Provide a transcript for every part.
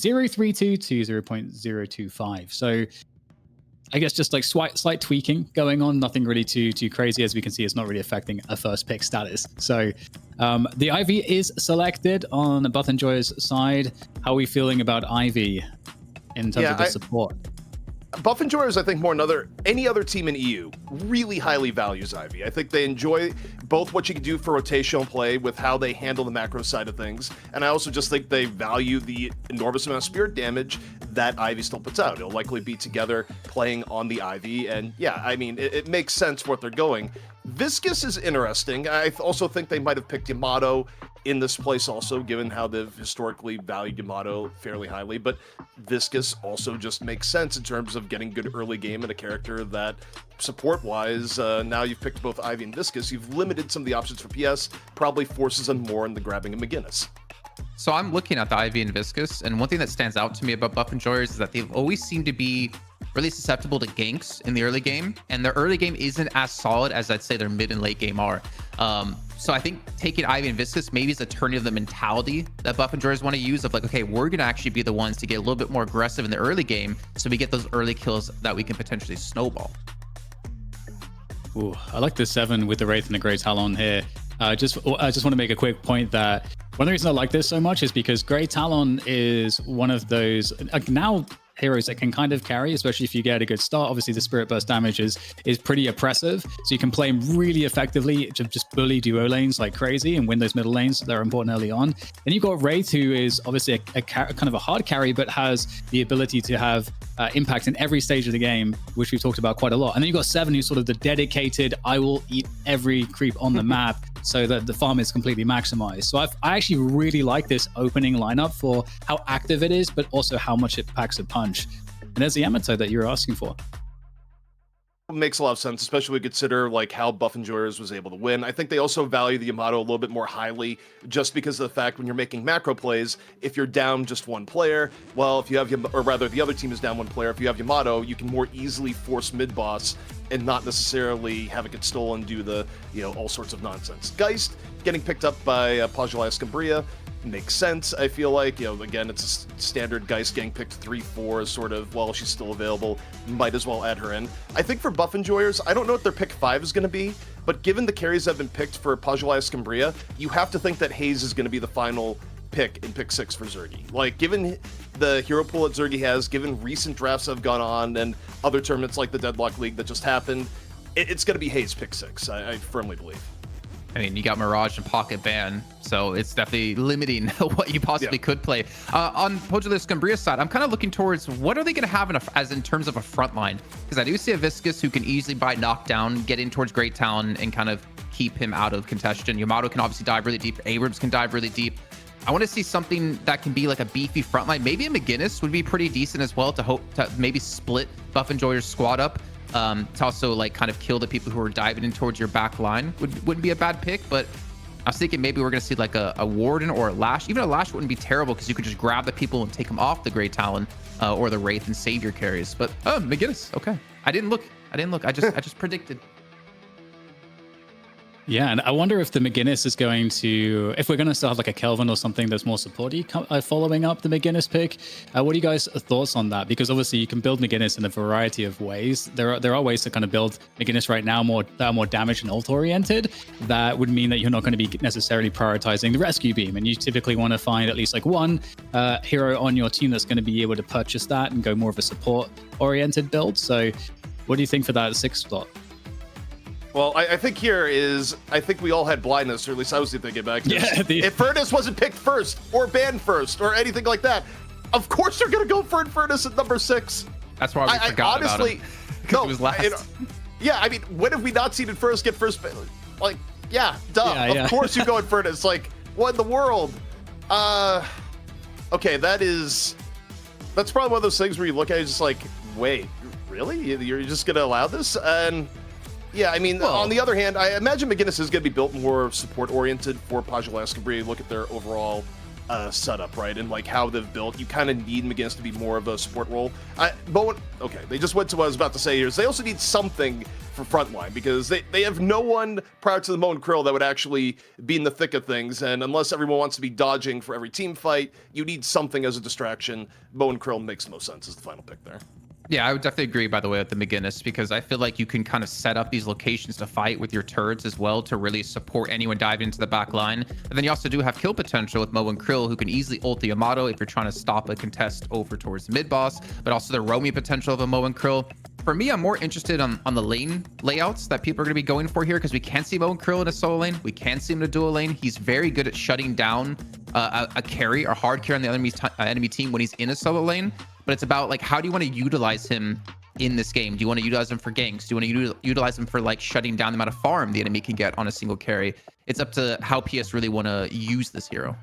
0.032 to 0.025. So I guess just like slight tweaking going on, nothing really too crazy. As we can see, it's not really affecting a first pick status. So the Ivy is selected on Buff and Joy's side. How are we feeling about Ivy in terms of the support? Buff Enjoyers, I think more than any other team in EU, really highly values Ivy. I think they enjoy both what you can do for rotational play with how they handle the macro side of things, and I also just think they value the enormous amount of spirit damage that Ivy still puts out. It'll likely be together playing on the Ivy, and yeah, I mean, it makes sense what they're going. Viscous is interesting. I also think they might have picked Yamato in this place also, given how they've historically valued Yamato fairly highly, but Viscous also just makes sense in terms of getting good early game and a character that, support-wise, now you've picked both Ivy and Viscous, you've limited some of the options for PS, probably forces them more into grabbing a McGinnis. So I'm looking at the Ivy and Viscous, and one thing that stands out to me about Buff Enjoyers is that they've always seemed to be really susceptible to ganks in the early game, and their early game isn't as solid as I'd say their mid and late game are. So I think taking Ivy and Viscous maybe is a turn of the mentality that Buff Enjoyers want to use of like, okay, we're going to actually be the ones to get a little bit more aggressive in the early game so we get those early kills that we can potentially snowball. Ooh, I like the 7 with the Wraith and the Grey Talon here. I just want to make a quick point that one of the reasons I like this so much is because Grey Talon is one of those now heroes that can kind of carry, especially if you get a good start. Obviously, the Spirit Burst damage is pretty oppressive, so you can play him really effectively to just bully duo lanes like crazy and win those middle lanes that are important early on. Then you've got Wraith, who is obviously a kind of a hard carry, but has the ability to have impact in every stage of the game, which we've talked about quite a lot. And then you've got 7, who's sort of the dedicated, I will eat every creep on the map so that the farm is completely maximized. So I actually really like this opening lineup for how active it is, but also how much it packs a punch. And there's the Yamato that you were asking for. Makes a lot of sense, especially when we consider like how Buff Enjoyers was able to win. I think they also value the Yamato a little bit more highly just because of the fact when you're making macro plays, if you're down just one player, well, if you have, or rather the other team is down one player, if you have Yamato, you can more easily force mid-boss and not necessarily have it get stolen, do the, all sorts of nonsense. Geist getting picked up by Pojilaya Skumbriya makes sense. I feel like, again, it's a standard Geist getting picked 3-4 sort of, well, she's still available, might as well add her in. I think for Buff Enjoyers, I don't know what their pick 5 is going to be, but given the carries that have been picked for Pojilaya Skumbriya, you have to think that Hayes is going to be the final pick in pick 6 for Zergy. Like, given the hero pool that Zergy has, given recent drafts that have gone on and other tournaments like the Deadlock League that just happened, it's going to be Hayes pick 6, I firmly believe. I mean, you got Mirage and Pocket Ban, so it's definitely limiting what you possibly could play. On Pojilaya Skumbriya's side, I'm kind of looking towards what are they going to have in terms of a front line? Because I do see a Viscous who can easily buy knockdown, get in towards Great Talon, and kind of keep him out of contention. Yamato can obviously dive really deep. Abrams can dive really deep. I want to see something that can be like a beefy front line. Maybe a McGinnis would be pretty decent as well to hope to maybe split Buff Enjoyer's squad up. To also like kind of kill the people who are diving in towards your back line wouldn't be a bad pick, but I was thinking maybe we're going to see like a Warden or a Lash. Even a Lash wouldn't be terrible because you could just grab the people and take them off the Great Talon or the Wraith and save your carries. But McGinnis, okay. I didn't look. I just predicted. Yeah, and I wonder if the McGinnis is going to, if we're going to still have like a Kelvin or something that's more supporty following up the McGinnis pick. What are you guys' thoughts on that? Because obviously you can build McGinnis in a variety of ways. There are ways to kind of build McGinnis right now that are more damage and ult oriented. That would mean that you're not going to be necessarily prioritizing the rescue beam, and you typically want to find at least like one hero on your team that's going to be able to purchase that and go more of a support oriented build. So what do you think for that 6th spot? Well, I think we all had blindness, or at least I was thinking about it. Yeah, if Furnace wasn't picked first, or banned first, or anything like that, of course they're going to go for Furnace at number 6. That's why we forgot honestly, about him. Because it was last. Yeah, I mean, when have we not seen it first get first? Like, yeah, duh. Of course you go in Furnace. Like, what in the world? Okay, that's probably one of those things where you look at it just like, wait, really? You're just going to allow this? And yeah, I mean, on the other hand, I imagine McGinnis is going to be built more support-oriented for Pojilaya Skumbriya. Look at their overall setup, right? And like how they've built, you kind of need McGinnis to be more of a support role. Bo1, okay, they just went to what I was about to say here. Is they also need something for frontline, because they have no one prior to the Bo1 Krill that would actually be in the thick of things, and unless everyone wants to be dodging for every team fight, you need something as a distraction. Bo1 Krill makes the most sense as the final pick there. Yeah, I would definitely agree, by the way, with the McGinnis, because I feel like you can kind of set up these locations to fight with your turrets as well to really support anyone diving into the back line. And then you also do have kill potential with Bo1 Krill, who can easily ult the Yamato if you're trying to stop a contest over towards the mid boss, but also the roaming potential of a Bo1 Krill. For me, I'm more interested on the lane layouts that people are going to be going for here, because we can see Bo1 Krill in a solo lane. We can see him in a dual lane. He's very good at shutting down a carry or hard carry on the enemy team when he's in a solo lane. But it's about like, how do you want to utilize him in this game? Do you want to utilize him for ganks? Do you want to utilize him for like shutting down the amount of farm the enemy can get on a single carry? It's up to how PS really want to use this hero.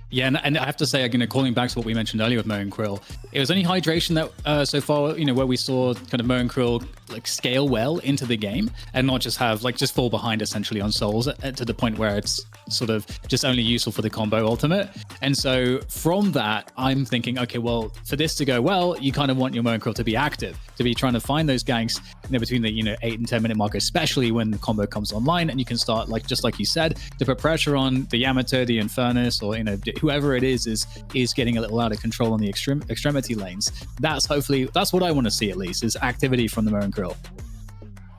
Yeah, and I have to say, calling back to what we mentioned earlier with Bo1 Krill, it was only hydration that so far, where we saw kind of Bo1 Krill like scale well into the game and not just have like just fall behind essentially on souls to the point where it's sort of just only useful for the combo ultimate. And so from that, I'm thinking, okay, well, for this to go well, you kind of want your Bo1 Krill to be active, to be trying to find those ganks between the 8 and 10 minute mark, especially when the combo comes online, and you can start just like you said, to put pressure on the Yamato, the Infernus, or whoever it is getting a little out of control on the extremity lanes. That's what I want to see, at least, is activity from the Bo1 Krill.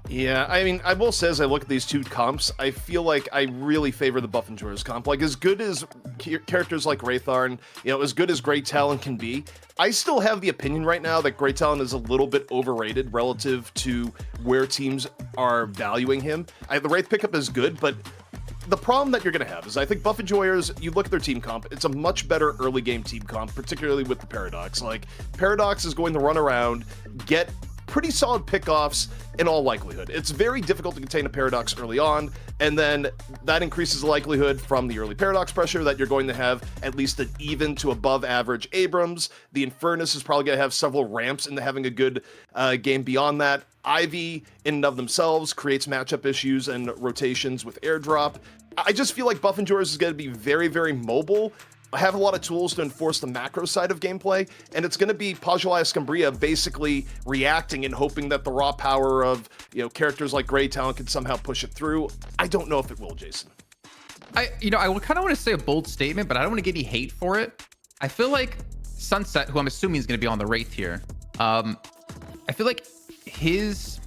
Yeah, I mean, I will say, as I look at these two comps, I feel like I really favor the Buff and Joyers comp. Like, as good as characters like Wraitharn, as good as Great Talon can be, I still have the opinion right now that Great Talon is a little bit overrated relative to where teams are valuing him. The Wraith pickup is good, but the problem that you're going to have is, I think Buff and Joyers, you look at their team comp, it's a much better early game team comp, particularly with the Paradox. Like, Paradox is going to run around, get pretty solid pickoffs in all likelihood. It's very difficult to contain a Paradox early on, and then that increases the likelihood from the early Paradox pressure that you're going to have at least an even to above average Abrams. The Infernus is probably going to have several ramps into having a good game beyond that. Ivy, in and of themselves, creates matchup issues and rotations with airdrop. I just feel like Buff and Joyers is going to be very, very mobile, have a lot of tools to enforce the macro side of gameplay, and it's going to be Pojilaya Skumbriya basically reacting and hoping that the raw power of characters like Great Talon can somehow push it through. I don't know if it will, Jason. I kind of want to say a bold statement, but I don't want to get any hate for it. I feel like Sunset, who I'm assuming is going to be on the Wraith here, I feel like he's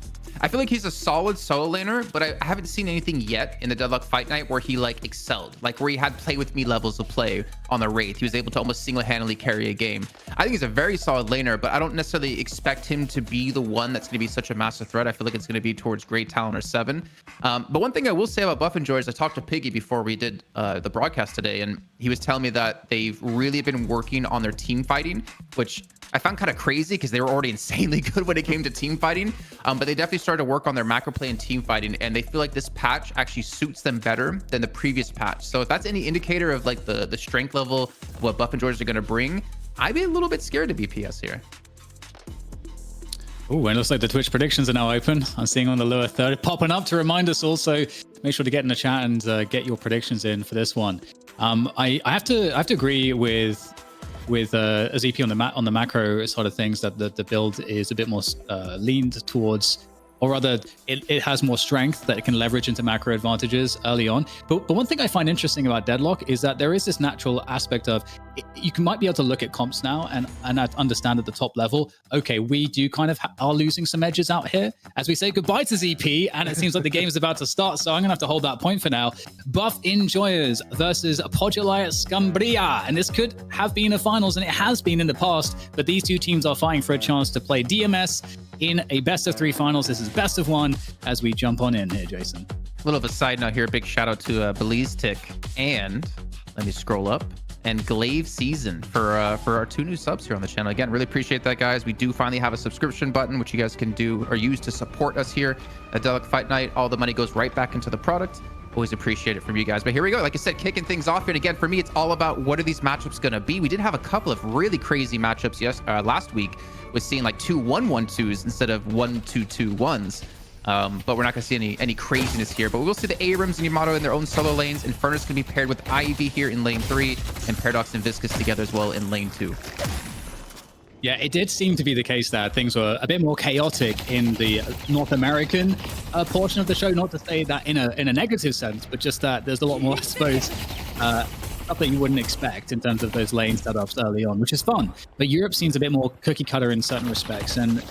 a solid solo laner, but I haven't seen anything yet in the Deadlock Fight Night where he like excelled, like where he had play with me levels of play on the Wraith. He was able to almost single-handedly carry a game. I think he's a very solid laner, but I don't necessarily expect him to be the one that's going to be such a massive threat. I feel like it's going to be towards Great Talon or 7. But one thing I will say about Buff and Joyers, I talked to Piggy before we did the broadcast today, and he was telling me that they've really been working on their team fighting, which I found kind of crazy because they were already insanely good when it came to team fighting. But they definitely started to work on their macro play and team fighting, and they feel like this patch actually suits them better than the previous patch. So if that's any indicator of like the strength level, what Buff and Joyers are going to bring, I'd be a little bit scared to be PS here. Oh, and it looks like the Twitch predictions are now open. I'm seeing on the lower third popping up to remind us also, make sure to get in the chat and get your predictions in for this one. I have to agree with ZP on the macro side of things, that the build is a bit more leaned towards, or rather it has more strength that it can leverage into macro advantages early on. But one thing I find interesting about Deadlock is that there is this natural aspect of might be able to look at comps now and understand at the top level, okay, we do kind of are losing some edges out here as we say goodbye to ZP, and it seems like the game is about to start, so I'm gonna have to hold that point for now. Buff Enjoyers versus Pojilaya Skumbriya, and this could have been a finals, and it has been in the past, but these two teams are fighting for a chance to play DMS in a best of 3 finals. This is best of 1 as we jump on in here, Jason. A little of a side note here, big shout out to Belize Tick, and let me scroll up, and Glaive Season for our 2 new subs here on the channel. Again, really appreciate that, guys. We do finally have a subscription button, which you guys can do or use to support us here at Deadlock Fight Night. All the money goes right back into the product. Always appreciate it from you guys. But here we go. Like I said, kicking things off here. And again, for me, it's all about what are these matchups going to be. We did have a couple of really crazy matchups last week with seeing like 2 1-1-2s instead of 1-2-2-1s. But we're not going to see any craziness here. But we will see the Abrams and Yamato in their own solo lanes. Infernus going to be paired with Ivy here in lane 3, and Paradox and Viscous together as well in lane 2. Yeah, it did seem to be the case that things were a bit more chaotic in the North American portion of the show. Not to say that in a negative sense, but just that there's a lot more, I suppose, stuff that you wouldn't expect in terms of those lane setups early on, which is fun. But Europe seems a bit more cookie cutter in certain respects, and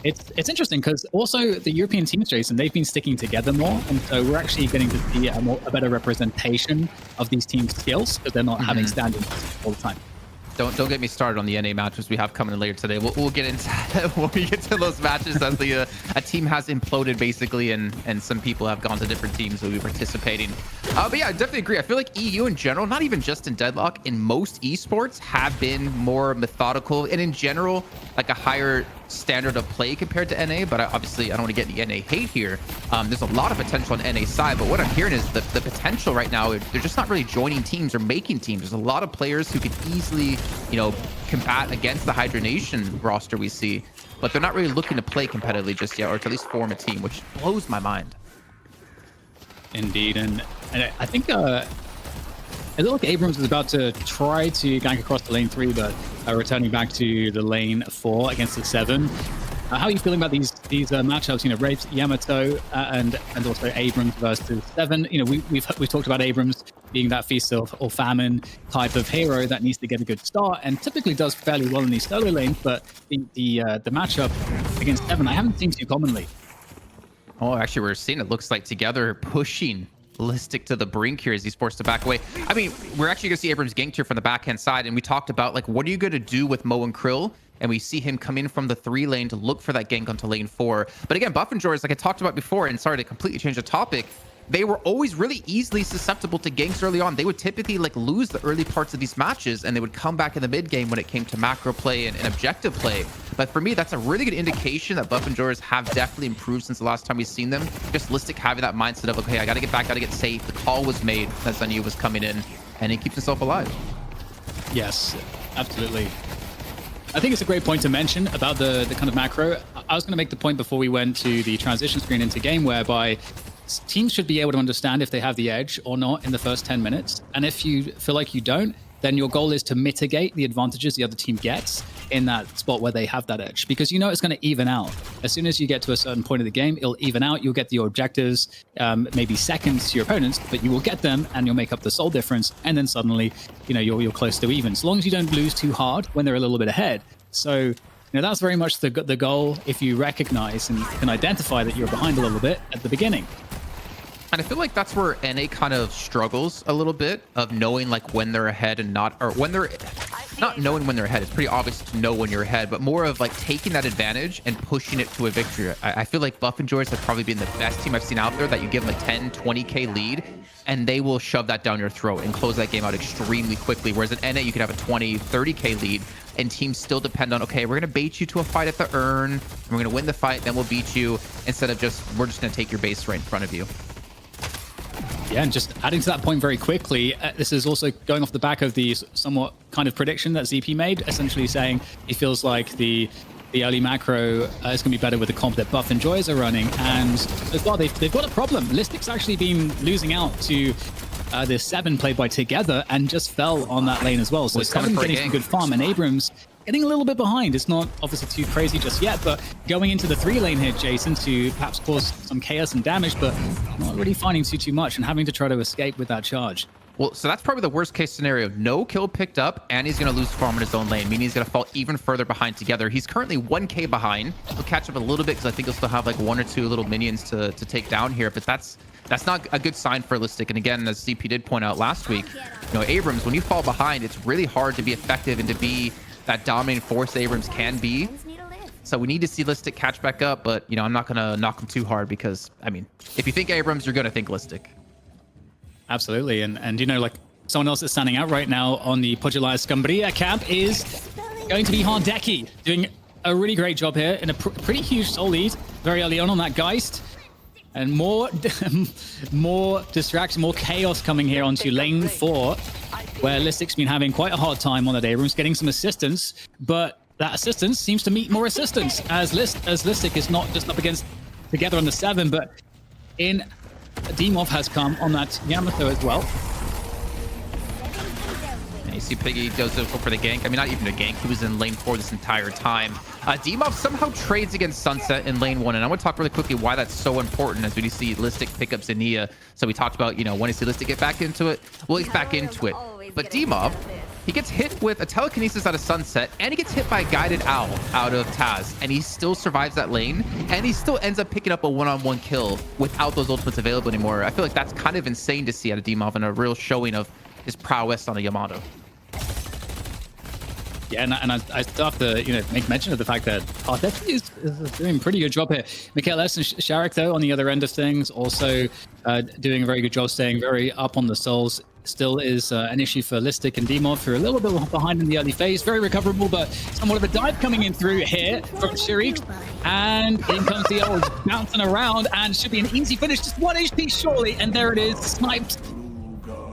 it's interesting because also the European teams, Jason, they've been sticking together more, and so we're actually getting to see a better representation of these teams' skills because they're not having standings all the time. Don't get me started on the NA matches we have coming in later today. We'll get into when we get to those matches as a team has imploded basically, and some people have gone to different teams who will be participating. But yeah, I definitely agree. I feel like EU in general, not even just in Deadlock, in most esports have been more methodical and in general like a higher standard of play compared to NA. But obviously I don't want to get any NA hate here. There's a lot of potential on NA side, but what I'm hearing is the potential right now, they're just not really joining teams or making teams. There's a lot of players who could easily, you know, combat against the Hydra Nation roster we see, but they're not really looking to play competitively just yet, or to at least form a team, which blows my mind. Indeed, and I think it looked like Abrams was about to try to gank across the lane 3, but returning back to the lane 4 against the 7. How are you feeling about these matchups? You know, Wraith, Yamato, and also Abrams versus 7. You know, we've talked about Abrams being that feast or famine type of hero that needs to get a good start and typically does fairly well in these solo lanes. But the matchup against 7, I haven't seen too commonly. Oh, actually, we're seeing it looks like together pushing Listic to the brink here as he's forced to back away. I mean, we're actually going to see Abrams ganked here from the backhand side, and we talked about, like, what are you going to do with Mo and Krill? And we see him come in from the 3 lane to look for that gank onto lane 4. But again, Buff and Joyers, like I talked about before, and sorry to completely change the topic, they were always really easily susceptible to ganks early on. They would typically like lose the early parts of these matches, and they would come back in the mid game when it came to macro play and objective play. But for me, that's a really good indication that Buff and Joyers have definitely improved since the last time we've seen them. Just Listic having that mindset of, okay, I got to get back, got to get safe. The call was made as I knew was coming in, and he keeps himself alive. Yes, absolutely. I think it's a great point to mention about the kind of macro. I was going to make the point before we went to the transition screen into game, whereby teams should be able to understand if they have the edge or not in the first 10 minutes. And if you feel like you don't, then your goal is to mitigate the advantages the other team gets in that spot where they have that edge, because you know it's going to even out. As soon as you get to a certain point of the game, it'll even out. You'll get your objectives, maybe seconds to your opponents, but you will get them and you'll make up the soul difference. And then suddenly, you know, you're close to even, as long as you don't lose too hard when they're a little bit ahead. So, you know, that's very much the goal if you recognize and can identify that you're behind a little bit at the beginning. And I feel like that's where NA kind of struggles a little bit of knowing like when they're ahead and not, or when they're not knowing when they're ahead. It's pretty obvious to know when you're ahead, but more of like taking that advantage and pushing it to a victory. I feel like Buff and Joyce have probably been the best team I've seen out there, that you give them a 10, 20K lead and they will shove that down your throat and close that game out extremely quickly. Whereas in NA, you could have a 20, 30K lead and teams still depend on, okay, we're going to bait you to a fight at the urn, and we're going to win the fight, then we'll beat you, instead of just, we're just going to take your base right in front of you. Yeah, and just adding to that point very quickly, this is also going off the back of the somewhat kind of prediction that ZP made, essentially saying he feels like the early macro is going to be better with the comp that Buff and Joyers are running. And as well, they've got a problem. Listic's actually been losing out to the 7 played by Together and just fell on that lane as well. So Seven getting some good farm, and Abrams getting a little bit behind. It's not obviously too crazy just yet, but going into the 3 lane here, Jason, to perhaps cause some chaos and damage, but not really finding too much and having to try to escape with that charge. Well, so that's probably the worst case scenario. No kill picked up, and he's going to lose farm in his own lane, meaning he's going to fall even further behind Together. He's currently 1K behind. He'll catch up a little bit because I think he'll still have like 1 or 2 little minions to take down here, but that's not a good sign for Listic. And again, as CP did point out last week, you know, Abrams, when you fall behind, it's really hard to be effective and to be that dominating force Abrams can be. So we need to see Listic catch back up, but, you know, I'm not going to knock him too hard because, I mean, if you think Abrams, you're going to think Listic. Absolutely. And you know, like, someone else that's standing out right now on the Pojilaya Skumbriya camp is going to be Hardeki, doing a really great job here in a pretty huge soul lead very early on that Geist. And more distraction, more chaos coming here onto lane 4, where Listic's been having quite a hard time on that Abrams, getting some assistance, but that assistance seems to meet more assistance, as Listic is not just up against together on the 7, but in Demov has come on that Yamato as well. You see Piggy does go for the gank. I mean, not even a gank. He was in lane 4 this entire time. Demov somehow trades against Sunset in lane 1. And I want to talk really quickly why that's so important as we do see Listic pick up Xenia. So we talked about, when you see Listic get back into it, well, he's back into it. But Demov, he gets hit with a telekinesis out of Sunset, and he gets hit by a guided owl out of Taz, and he still survives that lane, and he still ends up picking up a one-on-one kill without those ultimates available anymore. I feel like that's kind of insane to see out of Demov and a real showing of his prowess on a Yamato. Yeah, and I still have to, make mention of the fact that Arteta is doing a pretty good job here. Michaelis and Sharek, though, on the other end of things, also doing a very good job staying very up on the souls. Still is an issue for Listic and Demov, who are a little bit behind in the early phase. Very recoverable, but somewhat of a dive coming in through here from Sharik. And in comes the old bouncing around, and should be an easy finish. Just 1 HP, surely. And there it is, sniped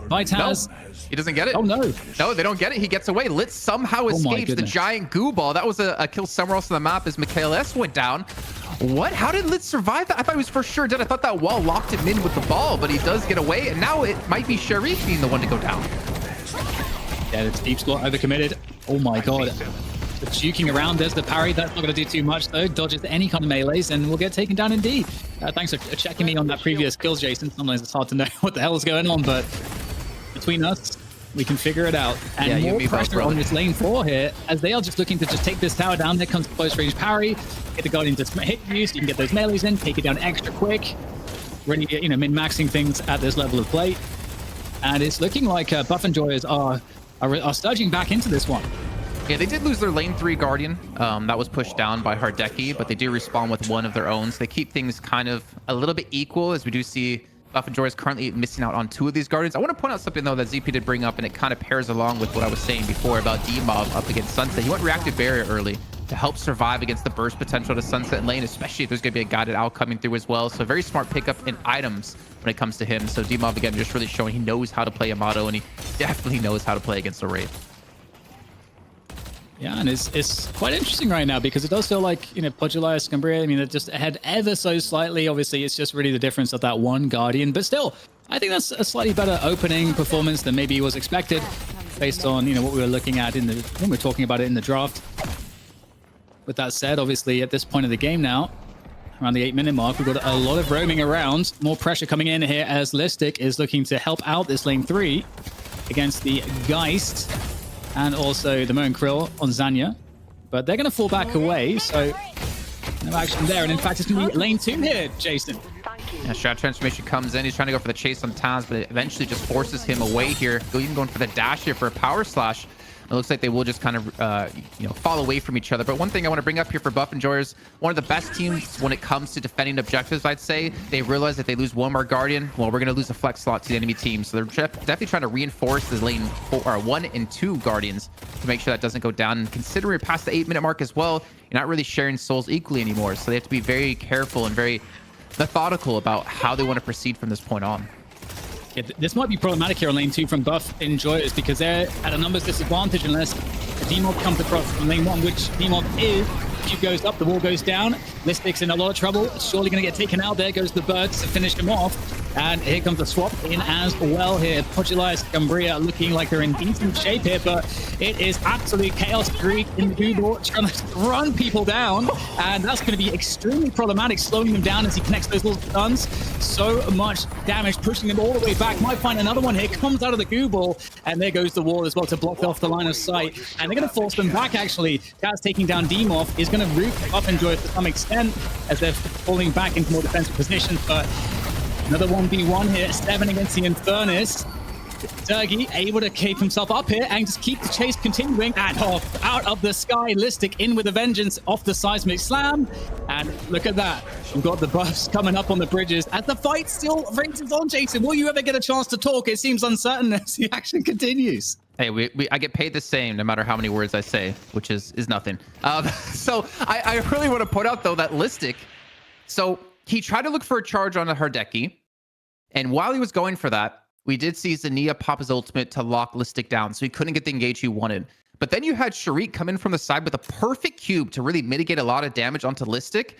by Taz. No, he doesn't get it. Oh, no. No, they don't get it. He gets away. Litz somehow escapes the giant goo ball. That was a kill somewhere else on the map as Michaelis went down. What? How did Litz survive that? I thought he was for sure dead. I thought that wall locked him in with the ball, but he does get away. And now it might be Sharif being the one to go down. Yeah, it's deep slot overcommitted. Oh my god. The juking around, there's the parry. That's not going to do too much, though. Dodges any kind of melees and will get taken down indeed. Thanks for checking me on that previous kills, Jason. Sometimes it's hard to know what the hell is going on, but between us, we can figure it out. And more pressure on this lane 4 here, as they are just looking to just take this tower down. There comes the close range parry. Get the Guardian to hit you, so you can get those melees in, take it down extra quick. Really, min-maxing things at this level of play. And it's looking like Buff Enjoyers are surging back into this one. Yeah, they did lose their lane 3 Guardian. That was pushed down by Hardeki, but they do respawn with one of their own. So they keep things kind of a little bit equal, as we do see Buff and Joy is currently missing out on 2 of these Guardians. I want to point out something, though, that ZP did bring up, and it kind of pairs along with what I was saying before about Demov up against Sunset. He went Reactive Barrier early to help survive against the burst potential to Sunset lane, especially if there's going to be a guided owl coming through as well. So very smart pickup in items when it comes to him. So Demov, again, just really showing he knows how to play Yamato, and he definitely knows how to play against the Wraith. Yeah, and it's quite interesting right now because it does feel like, Pojilaya Skumbriya, they're just ahead ever so slightly. Obviously, it's just really the difference of that one Guardian. But still, I think that's a slightly better opening performance than maybe was expected based on, what we were looking at when we were talking about it in the draft. With that said, obviously, at this point of the game now, around the 8-minute mark, we've got a lot of roaming around. More pressure coming in here as Listic is looking to help out this lane 3 against the Geist. And also the Mo and Krill on Zanya. But they're going to fall back away, so no action there. And in fact, it's going to be lane 2 here, Jason. Yeah, Strat Transformation comes in. He's trying to go for the chase on Taz, but it eventually just forces him away here. Even going for the dash here for a power slash. It looks like they will just kind of, fall away from each other. But one thing I want to bring up here for Buff Enjoyers, one of the best teams when it comes to defending objectives, I'd say. They realize that they lose one more Guardian, well, we're going to lose a flex slot to the enemy team. So they're definitely trying to reinforce the lane 1 and 2 Guardians to make sure that doesn't go down. And considering we're past the 8-minute mark as well, you're not really sharing souls equally anymore. So they have to be very careful and very methodical about how they want to proceed from this point on. Yeah, this might be problematic here on lane 2 from Buff Enjoyers because they're at a numbers disadvantage unless the Demov comes across from lane 1, which Demov is. Cube goes up, the wall goes down. Listic's in a lot of trouble. Surely going to get taken out. There goes the birds to finish him off. And here comes the swap in as well here. Pojilaya Skumbriya looking like they're in decent shape here, but it is absolute chaos Greek in the Google trying to run people down. And that's going to be extremely problematic, slowing them down as he connects those little stuns. So much damage, pushing them all the way back. Might find another one here, comes out of the Google, and there goes the wall as well to block off the line of sight. And they're going to force them back, actually. Taz taking down Demov is going to root up Enjoy to some extent as they're falling back into more defensive positions, but another 1v1 here, 7 against the Infernus. Sergi able to keep himself up here and just keep the chase continuing. And off, out of the sky, Listic in with a vengeance off the seismic slam. And look at that. We've got the buffs coming up on the bridges as the fight still rages on, Jason. Will you ever get a chance to talk? It seems uncertain as the action continues. Hey, I get paid the same no matter how many words I say, which is nothing. So I really want to point out, though, that Listic, so he tried to look for a charge on a Hardeki. And while he was going for that, we did see Xenia pop his ultimate to lock Listic down, so he couldn't get the engage he wanted. But then you had Sharik come in from the side with a perfect cube to really mitigate a lot of damage onto Listic.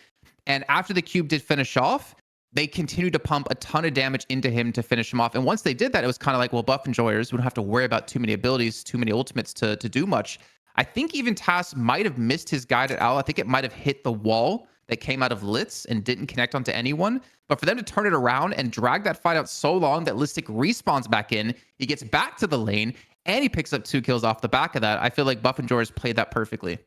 And after the cube did finish off, they continued to pump a ton of damage into him to finish him off. And once they did that, it was kind of like, well, buff enjoyers, we don't have to worry about too many abilities, too many ultimates to do much. I think even Tas might have missed his guided owl. I think it might have hit the wall that came out of Litz and didn't connect onto anyone. But for them to turn it around and drag that fight out so long that Listic respawns back in, he gets back to the lane, and he picks up 2 kills off the back of that. I feel like buff enjoyers played that perfectly.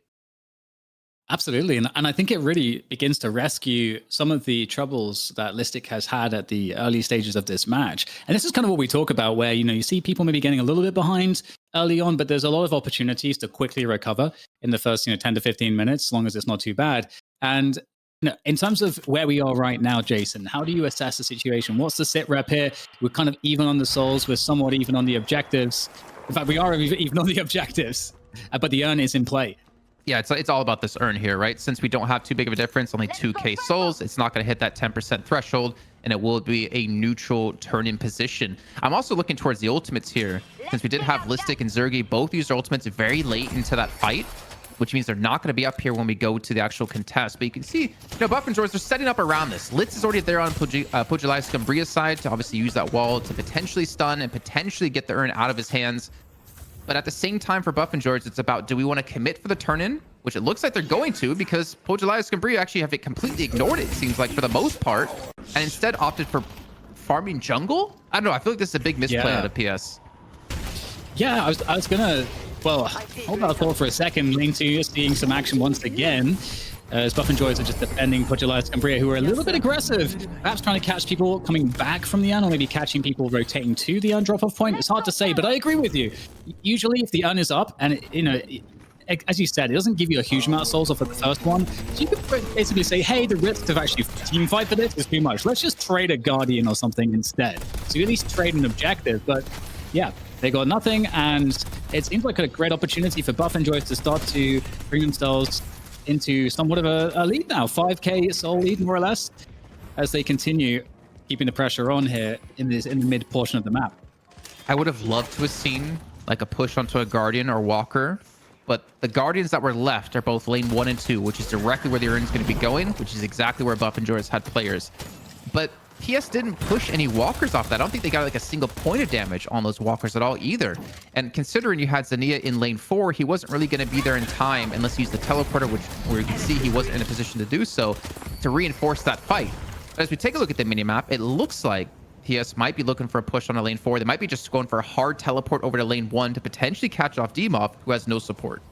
Absolutely. And I think it really begins to rescue some of the troubles that Listic has had at the early stages of this match. And this is kind of what we talk about, where, you see people maybe getting a little bit behind early on, but there's a lot of opportunities to quickly recover in the first 10 to 15 minutes, as long as it's not too bad. And in terms of where we are right now, Jason, how do you assess the situation? What's the sit rep here? We're kind of even on the souls. We're somewhat even on the objectives. In fact, we are even on the objectives, but the urn is in play. Yeah, it's all about this urn here, right? Since we don't have too big of a difference, only 2k souls, it's not going to hit that 10% threshold, and it will be a neutral turn-in position. I'm also looking towards the ultimates here, since we did have Listic and Zergy both use their ultimates very late into that fight, which means they're not going to be up here when we go to the actual contest. But you can see, buff enjoyers are setting up around this. Litz is already there on Pojilaya Skumbriya's side to obviously use that wall to potentially stun and potentially get the urn out of his hands. But at the same time, for buff enjoyers, it's about, do we want to commit for the turn-in? Which it looks like they're going to, because Pojilaya Skumbriya actually have completely ignored it seems like, for the most part, and instead opted for farming jungle? I don't know. I feel like this is a big misplay out of PS. Yeah, I was gonna, well, hold that thought for a second. Lane 2 is seeing some action once again, as buff enjoyers are just defending Pojilaya Skumbriya, who are a little bit aggressive, perhaps trying to catch people coming back from the urn, or maybe catching people rotating to the urn drop-off point. It's hard to say, but I agree with you. Usually, if the urn is up, and as you said, it doesn't give you a huge amount of souls off of the first one, so you could basically say, hey, the risk of actually team fight for this is too much. Let's just trade a Guardian or something instead. So you at least trade an objective, but yeah, they got nothing, and it seems like a great opportunity for buff enjoyers to start to bring themselves into somewhat of a lead now. 5k soul lead, more or less, as they continue keeping the pressure on here in the mid portion of the map. I would have loved to have seen like a push onto a Guardian or Walker, but the Guardians that were left are both lane 1 and 2, which is directly where the urn is going to be going, which is exactly where buff enjoyers had players. But PS didn't push any walkers off that. I don't think they got like a single point of damage on those walkers at all either. And considering you had Zania in lane 4, he wasn't really going to be there in time unless he used the teleporter, where you can see he wasn't in a position to do so, to reinforce that fight. But as we take a look at the minimap, it looks like PS might be looking for a push on a lane 4. They might be just going for a hard teleport over to lane 1 to potentially catch off Demoff, who has no support.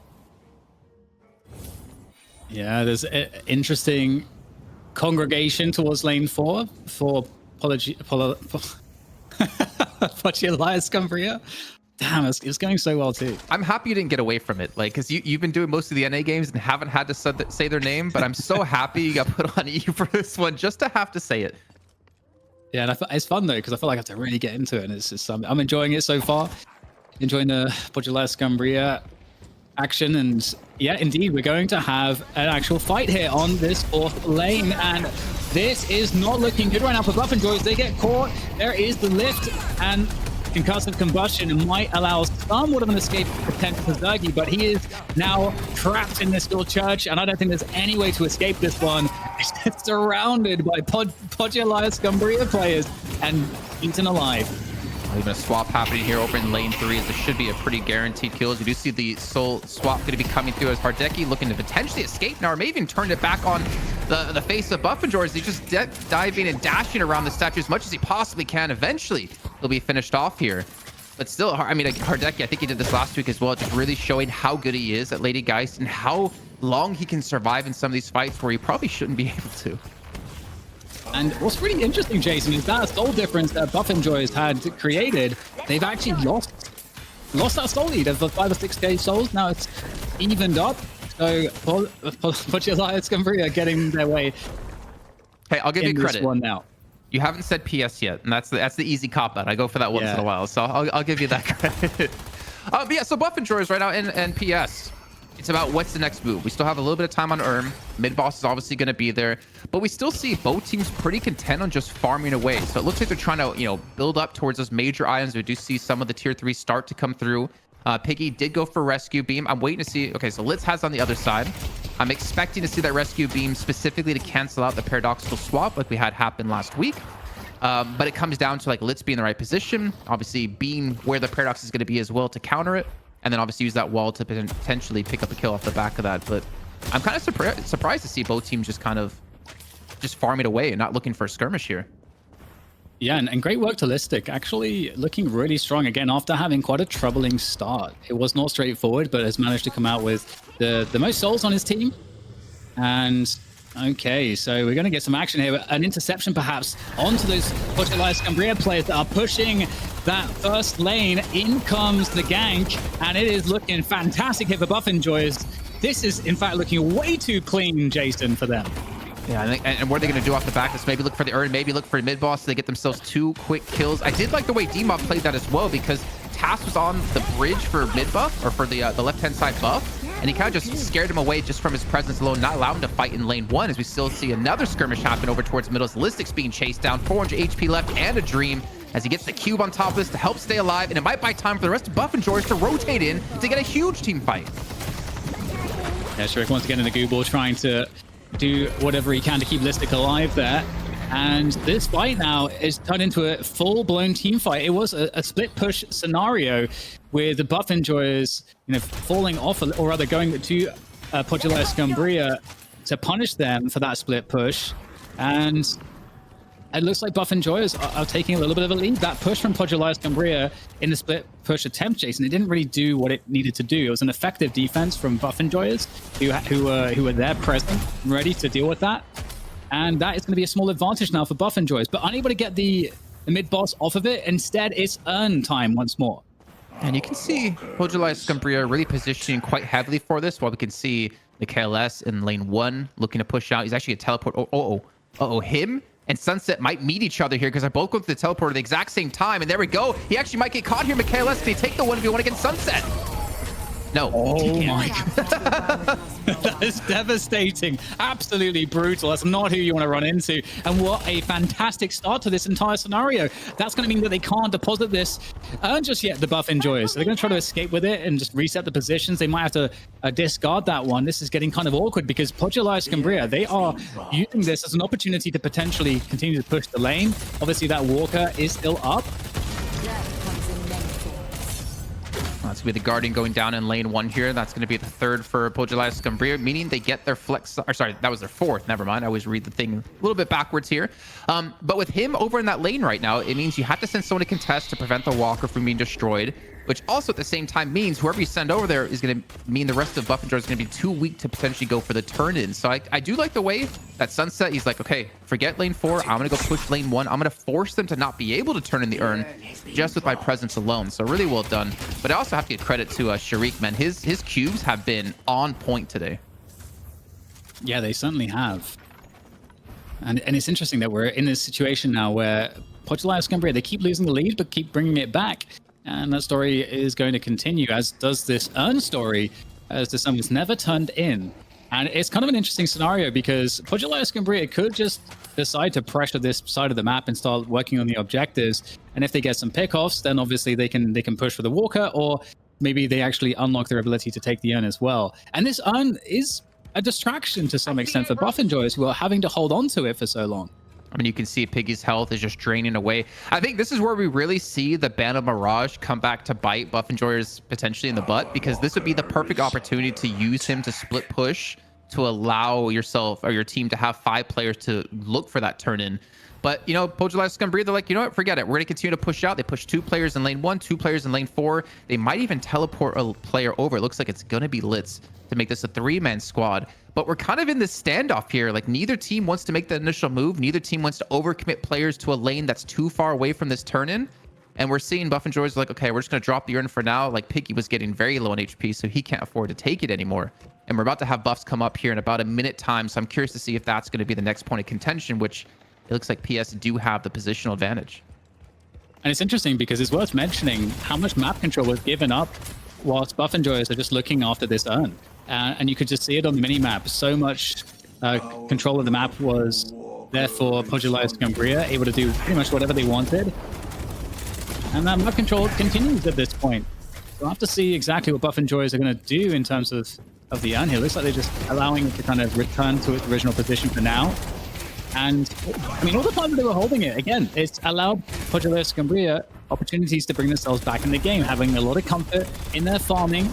Yeah, there's an interesting congregation towards lane 4 for Pojilaya Skumbriya. Damn, it's going so well too. I'm happy you didn't get away from it, like, because you've been doing most of the NA games and haven't had to say their name, but I'm so happy you got put on E for this one just to have to say it. Yeah, and it's fun though, because I feel like I have to really get into it, and it's just I'm enjoying it so far. Enjoying the Pojilaya Skumbriya action, and yeah, indeed, we're going to have an actual fight here on this 4th lane, and this is not looking good right now for buff enjoyers. They get caught. There is the lift, and concussive combustion might allow somewhat of an escape potential for Zergy, but he is now trapped in this little church, and I don't think there's any way to escape this one. He's surrounded by Pojilaya Skumbriya players and eaten alive. Even a swap happening here over in lane 3, as this should be a pretty guaranteed kill. As you do see the soul swap going to be coming through, as Hardeki looking to potentially escape now, or maybe even turn it back on the face of buff enjoyers. He's just diving and dashing around the statue as much as he possibly can. Eventually, he'll be finished off here. But still, I mean, Hardeki, I think he did this last week as well, just really showing how good he is at Lady Geist and how long he can survive in some of these fights where he probably shouldn't be able to. And what's really interesting, Jason, is that soul difference that buff enjoyers had created, they've actually lost that soul lead of the 5 or 6k souls. Now it's evened up. So Pojilaya Skumbriya getting their way. Hey, I'll give you credit. This one now. You haven't said PS yet, and that's the easy cop out. I go for that once in a while, so I'll give you that credit. But yeah, so buff enjoyers right now and PS. It's about what's the next move. We still have a little bit of time on Mid boss is obviously going to be there, but we still see both teams pretty content on just farming away. So it looks like they're trying to, build up towards those major items. We do see some of the tier 3 start to come through. Piggy did go for rescue beam. I'm waiting to see. Okay, so Litz has on the other side. I'm expecting to see that rescue beam specifically to cancel out the paradoxical swap like we had happen last week. But it comes down to like Litz being in the right position, obviously being where the paradox is going to be as well to counter it, and then obviously use that wall to potentially pick up a kill off the back of that. But I'm kind of surprised to see both teams just kind of farm it away and not looking for a skirmish here. Yeah, and great work to Listic, actually looking really strong again after having quite a troubling start. It was not straightforward, but has managed to come out with the most souls on his team. And okay, so we're going to get some action here. An interception perhaps onto those Pojilaya Skumbriya players that are pushing that first lane. In comes the gank, and it is looking fantastic here for Buff Enjoyers. This is in fact looking way too clean, Jason, for them. Yeah, and what are they going to do off the back of this? Maybe look for the urn, maybe look for mid boss so they get themselves 2 quick kills. I did like the way D-Mob played that as well, because Tass was on the bridge for mid buff, or for the left-hand side buff, and he kind of just scared him away just from his presence alone, not allow him to fight in lane 1, as we still see another skirmish happen over towards middle. Listic's being chased down, 400 HP left, and a dream, as he gets the cube on top of this to help stay alive, and it might buy time for the rest of Buff Enjoyers to rotate in to get a huge team fight. Yeah, Shrek once again in the goo ball, trying to do whatever he can to keep Listic alive there. And this fight now is turned into a full-blown team fight. It was a split push scenario with the Buff Enjoyers, falling off, or rather going to Pojilaya Skumbriya to punish them for that split push. And it looks like Buff Enjoyers are taking a little bit of a lead. That push from Pojilaya Skumbriya in the split push attempt, Jason, it didn't really do what it needed to do. It was an effective defense from Buff Enjoyers who were there present, ready to deal with that. And that is going to be a small advantage now for Buff Enjoyers, but unable to get the mid boss off of it. Instead, it's earn time once more. And you can see Pojilaya Skumbriya really positioning quite heavily for this, while we can see the KLS in lane 1 looking to push out. He's actually a teleport. Him and Sunset might meet each other here, because they're both going to the teleporter at the exact same time. And there we go. He actually might get caught here. KLS, they take the 1v1 against Sunset. No. Oh my god. That is devastating. Absolutely brutal. That's not who you want to run into. And what a fantastic start to this entire scenario. That's going to mean that they can't deposit this just yet, the Buff Enjoyers. So they're going to try to escape with it and just reset the positions. They might have to discard that one. This is getting kind of awkward, because Pojilaya Skumbriya, they are using this as an opportunity to potentially continue to push the lane. Obviously, that Walker is still up. That's going to be the Guardian going down in lane 1 here. That's going to be the 3rd for Pojilaya Skumbriya, meaning they get their flex. Or sorry, that was their 4th. Never mind. I always read the thing a little bit backwards here. But with him over in that lane right now, it means you have to send someone to contest to prevent the Walker from being destroyed, which also at the same time means whoever you send over there is going to mean the rest of Buff Enjoyers is going to be too weak to potentially go for the turn-in. So I do like the way that Sunset, he's like, okay, forget lane 4. I'm going to go push lane 1. I'm going to force them to not be able to turn in the urn just with my presence alone. So really well done. But I also have to give credit to Sharik, man. His cubes have been on point today. Yeah, they certainly have. And it's interesting that we're in this situation now where Pojilaya Skumbriya, they keep losing the lead, but keep bringing it back. And that story is going to continue, as does this urn story, as the sun was never turned in. And it's kind of an interesting scenario, because Pojilaya Skumbriya could just decide to pressure this side of the map and start working on the objectives. And if they get some pickoffs, then obviously they can push for the Walker, or maybe they actually unlock their ability to take the urn as well. And this urn is a distraction to some extent for Buff Enjoyers, who are having to hold on to it for so long. I mean, you can see Piggy's health is just draining away. I think this is where we really see the Ban of Mirage come back to bite Buff Enjoyers potentially in the butt, because this would be the perfect opportunity to use him to split push, to allow yourself or your team to have 5 players to look for that turn in. But, Pojilaya Skumbriya, they're like, you know what, forget it. We're going to continue to push out. They push 2 players in lane 1, 2 players in lane 4. They might even teleport a player over. It looks like it's going to be Litz to make this a 3-man squad. But we're kind of in this standoff here. Like, neither team wants to make the initial move. Neither team wants to overcommit players to a lane that's too far away from this turn-in. And we're seeing Buff Enjoyers like, okay, we're just going to drop the urn for now. Like, Piggy was getting very low on HP, so he can't afford to take it anymore. And we're about to have buffs come up here in about a minute time. So I'm curious to see if that's going to be the next point of contention, which it looks like PS do have the positional advantage. And it's interesting because it's worth mentioning how much map control was given up whilst Buff Enjoyers are just looking after this urn. And you could just see it on the mini-map. So much control of the map was there for Pojilaya Skumbriya, able to do pretty much whatever they wanted. And that map control continues at this point. We'll have to see exactly what Buff Enjoyers are going to do in terms of of the urn here. Looks like they're just allowing it to kind of return to its original position for now. And I mean, all the time that they were holding it, again, it's allowed Pojilaya Skumbriya opportunities to bring themselves back in the game, having a lot of comfort in their farming.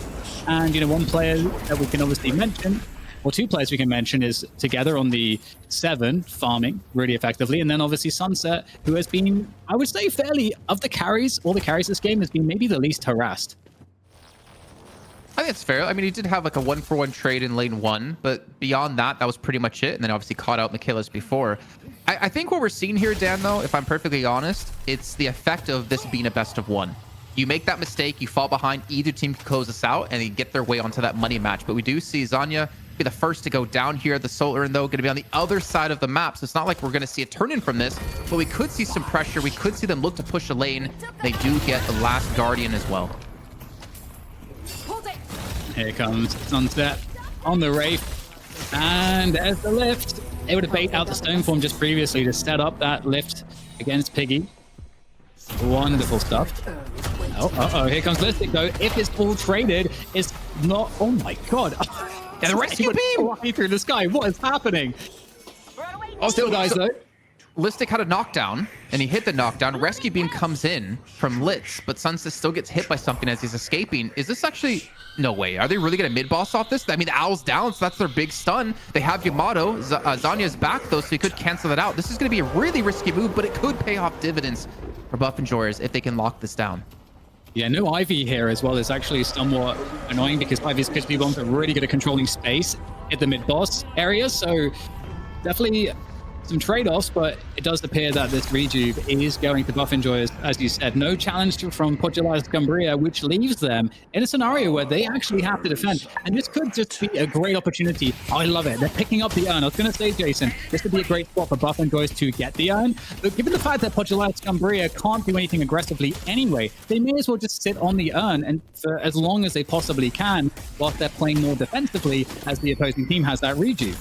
And, you know, one player that we can obviously mention, or two players we can mention, is Together on the 7, farming really effectively. And then obviously Sunset, who has been, I would say, fairly, of the carries, all the carries this game, has been maybe the least harassed. I think it's fair. I mean, he did have like a 1-for-1 trade in lane 1, but beyond that, that was pretty much it. And then obviously caught out Michaelis before. I think what we're seeing here, Dan, though, if I'm perfectly honest, it's the effect of this being a best of 1. You make that mistake, you fall behind, either team can close this out, and they get their way onto that money match. But we do see Zanya be the first to go down here. The Solar, though, going to be on the other side of the map. So it's not like we're going to see a turn-in from this, but we could see some pressure. We could see them look to push a lane. They do get the last Guardian as well. Here comes Sunset on the Wraith, and there's the lift. Able to bait out the stone form just previously to set up that lift against Piggy. Wonderful stuff. Oh, here comes Listic though. If it's all traded, it's not. Oh my god! Yeah, the rescue beam flying through the sky. What is happening? Still dies though. Listic had a knockdown, and he hit the knockdown. Rescue beam comes in from Litz, but Sunset still gets hit by something as he's escaping. Is this actually... No way. Are they really going to mid-boss off this? I mean, the Owl's down, so that's their big stun. They have Yamato. Zanya's back, though, so he could cancel that out. This is going to be a really risky move, but it could pay off dividends for Buff Enjoyers if they can lock this down. Yeah, no Ivy here as well is actually somewhat annoying because Ivy's crispy bombs are really good at controlling space at the mid-boss area, so definitely some trade-offs, but it does appear that this rejuve is going to Buff Enjoyers, as you said. No challenge from Pojilaya Skumbriya, which leaves them in a scenario where they actually have to defend. And this could just be a great opportunity. Oh, I love it. They're picking up the urn. I was going to say, Jason, this would be a great spot for Buff Enjoyers to get the urn. But given the fact that Pojilaya Skumbriya can't do anything aggressively anyway, they may as well just sit on the urn and for as long as they possibly can whilst they're playing more defensively as the opposing team has that rejuve.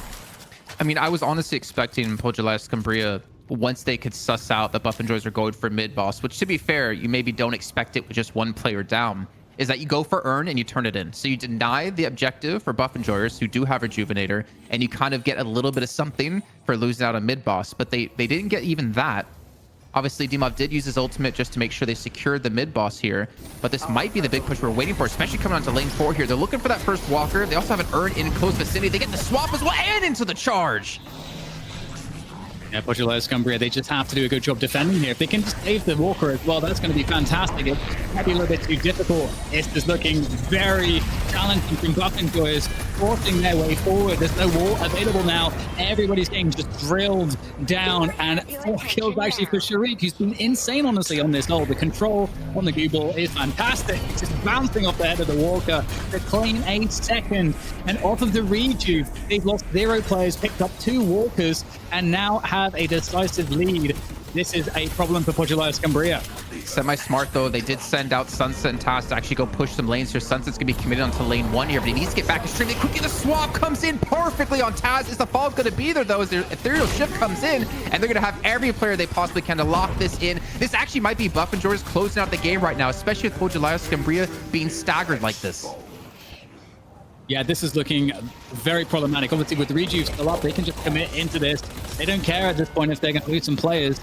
I mean, I was honestly expecting Pojilaya Skumbriya, once they could suss out that Buff Enjoyers are going for mid-boss, which to be fair, you maybe don't expect it with just one player down, is that you go for Urn and you turn it in. So you deny the objective for Buff Enjoyers, who do have Rejuvenator, and you kind of get a little bit of something for losing out on mid-boss, but they didn't get even that. Obviously, Dimov did use his ultimate just to make sure they secured the mid-boss here, but this might be the big push we're waiting for, especially coming onto lane 4 here. They're looking for that first walker. They also have an Urn in close vicinity. They get the swap as well and into the charge. Yeah, Pojilaya Skumbriya, they just have to do a good job defending here. If they can just save the walker as well, that's going to be fantastic. It might be a little bit too difficult. It's just looking very challenging from Buff Enjoyers, forcing their way forward. There's no wall available now. Everybody's getting just drilled down, and 4 kills actually for Sharik, who's been insane, honestly, on this ult. The control on the goo ball is fantastic. It's just bouncing off the head of the walker to claim a second. And off of the rejuve, they've lost 0 players, picked up 2 walkers, and now have a decisive lead. This is a problem for Pojilaya Skumbriya. Semi-smart, though. They did send out Sunset and Taz to actually go push some lanes here. Sunset's going to be committed onto lane 1 here, but he needs to get back extremely quickly. The swap comes in perfectly on Taz. Is the fall going to be there, though, as their ethereal shift comes in, and they're going to have every player they possibly can to lock this in. This actually might be Buff Enjoyers closing out the game right now, especially with Pojilaya Skumbriya being staggered like this. Yeah, this is looking very problematic. Obviously, with the rejuve still up, they can just commit into this. They don't care at this point if they're going to lose some players.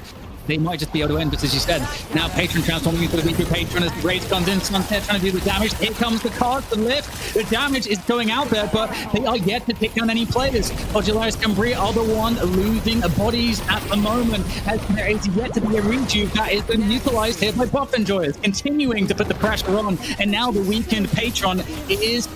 They might just be able to end, but as you said, now Patron transforming into the weaker Patron as the Grace comes in. Sunset trying to do the damage. Here comes the cast, the lift. The damage is going out there, but they are yet to pick down any players. Pojilaya Skumbriya are the one losing bodies at the moment, as there is yet to be a rejuve that is being utilized here by Buff Enjoyers, continuing to put the pressure on, and now the weakened Patron is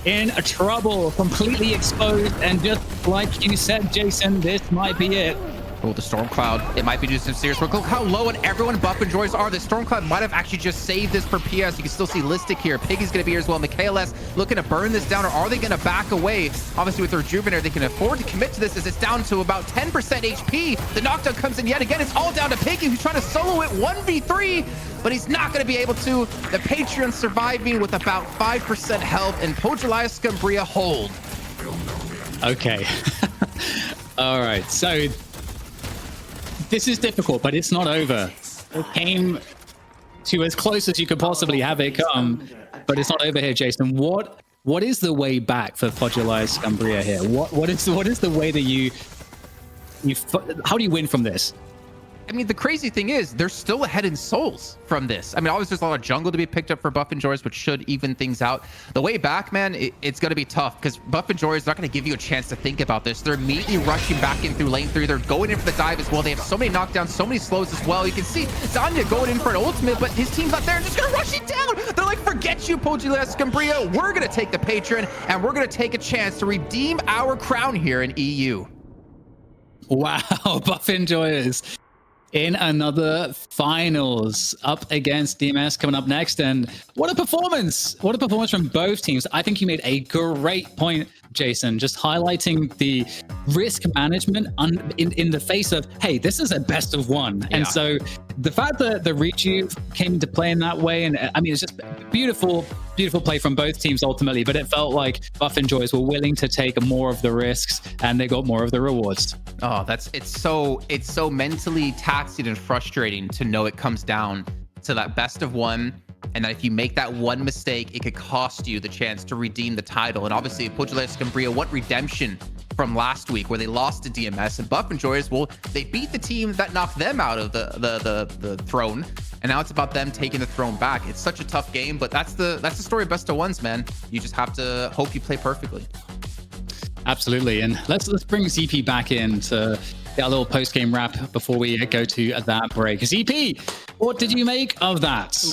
in trouble, completely exposed, and just like you said, Jason, this might be it. Oh, the Storm Cloud. It might be just some serious work. Look how low and everyone Buff Enjoyers are. The Storm Cloud might have actually just saved this for PS. You can still see Listic here. Piggy's going to be here as well. Michaelis looking to burn this down, or are they going to back away? Obviously, with the Rejuvenator, they can afford to commit to this as it's down to about 10% HP. The knockdown comes in yet again. It's all down to Piggy, who's trying to solo it 1v3, but he's not going to be able to. The Patreon surviving with about 5% health, and Pojilaya Skumbriya hold. Okay. All right. So this is difficult, but it's not over. It came to as close as you could possibly have it come, but it's not over here, Jason. What what is the way back for Pojilaya Skumbriya here? What is the way that how do you win from this? I mean, the crazy thing is they're still ahead in souls from this. I mean, obviously there's a lot of jungle to be picked up for Buff and Joyous, which should even things out. The way back, man, it's going to be tough because Buff and Joyous is not going to give you a chance to think about this. They're immediately rushing back in through lane 3. They're going in for the dive as well. They have so many knockdowns, so many slows as well. You can see Zanya going in for an ultimate, but his team's not there. They're just going to rush it down. They're like, forget you, Pojilaya Skumbriya. We're going to take the patron, and we're going to take a chance to redeem our crown here in EU. Wow, Buff and Joyous in another finals up against DMS coming up next. And what a performance from both teams. I think you made a great point, Jason, just highlighting the risk management in the face of, hey, this is a best of one. And so the fact that the rejuve came into play in that way, and I mean, it's just beautiful play from both teams ultimately, but it felt like Buff and Joyous were willing to take more of the risks and they got more of the rewards. Oh, it's so mentally taxing and frustrating to know it comes down to that best of one, and that if you make that one mistake, it could cost you the chance to redeem the title. And obviously Pojilaya Skumbriya want redemption from last week where they lost to DMS, and Buff and Joyous, well, they beat the team that knocked them out of the throne, and now it's about them taking the throne back. It's such a tough game, but that's the story of best of ones, man. You just have to hope you play perfectly. Absolutely. And let's bring ZP back in to get a little post-game wrap before we go to that break. ZP, what did you make of that?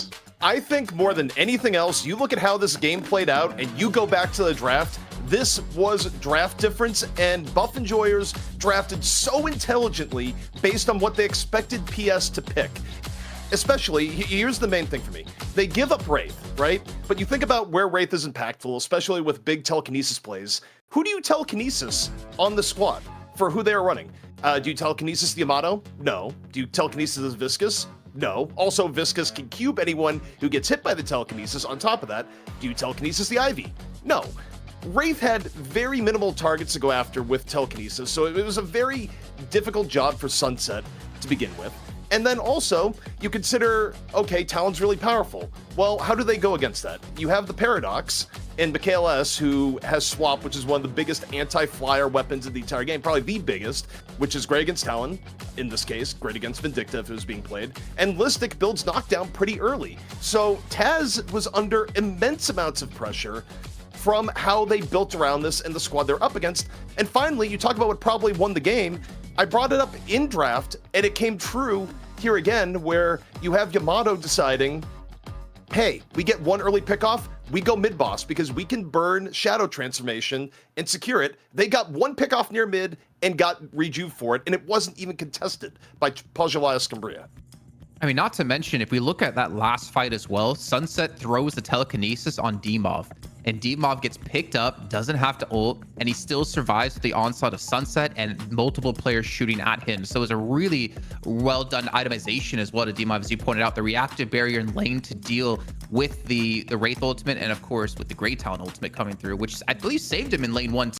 I think more than anything else, you look at how this game played out and you go back to the draft. This was draft difference, and Buff and Joyous drafted so intelligently based on what they expected PS to pick. Especially, here's the main thing for me. They give up Wraith, right? But you think about where Wraith is impactful, especially with big telekinesis plays. Who do you telekinesis on the squad for who they are running? Do you telekinesis the Yamato? No. Do you telekinesis the Viscus? No. Also, Viscus can cube anyone who gets hit by the telekinesis. On top of that, do you telekinesis the Ivy? No. Wraith had very minimal targets to go after with telekinesis, so it was a very difficult job for Sunset to begin with. And then also, you consider, okay, Talon's really powerful. Well, how do they go against that? You have the Paradox in Mikhail S, who has Swap, which is one of the biggest anti-flyer weapons in the entire game, probably the biggest, which is great against Talon, in this case, great against Vindicta if it was being played. And Listic builds knockdown pretty early. So Taz was under immense amounts of pressure from how they built around this and the squad they're up against. And finally, you talk about what probably won the game. I brought it up in draft, and it came true here again, where you have Yamato deciding, hey, we get one early pickoff, we go mid-boss because we can burn Shadow Transformation and secure it. They got one pickoff near mid and got rejuve for it, and it wasn't even contested by Pojilaya Skumbriya. I mean, not to mention, if we look at that last fight as well, Sunset throws the telekinesis on Demov, and Demov gets picked up, doesn't have to ult, and he still survives with the onslaught of Sunset and multiple players shooting at him. So it was a really well done itemization as well to Demov, as you pointed out, the reactive barrier in lane to deal with the Wraith ultimate, and of course with the Great Talon ultimate coming through, which I believe saved him in lane 1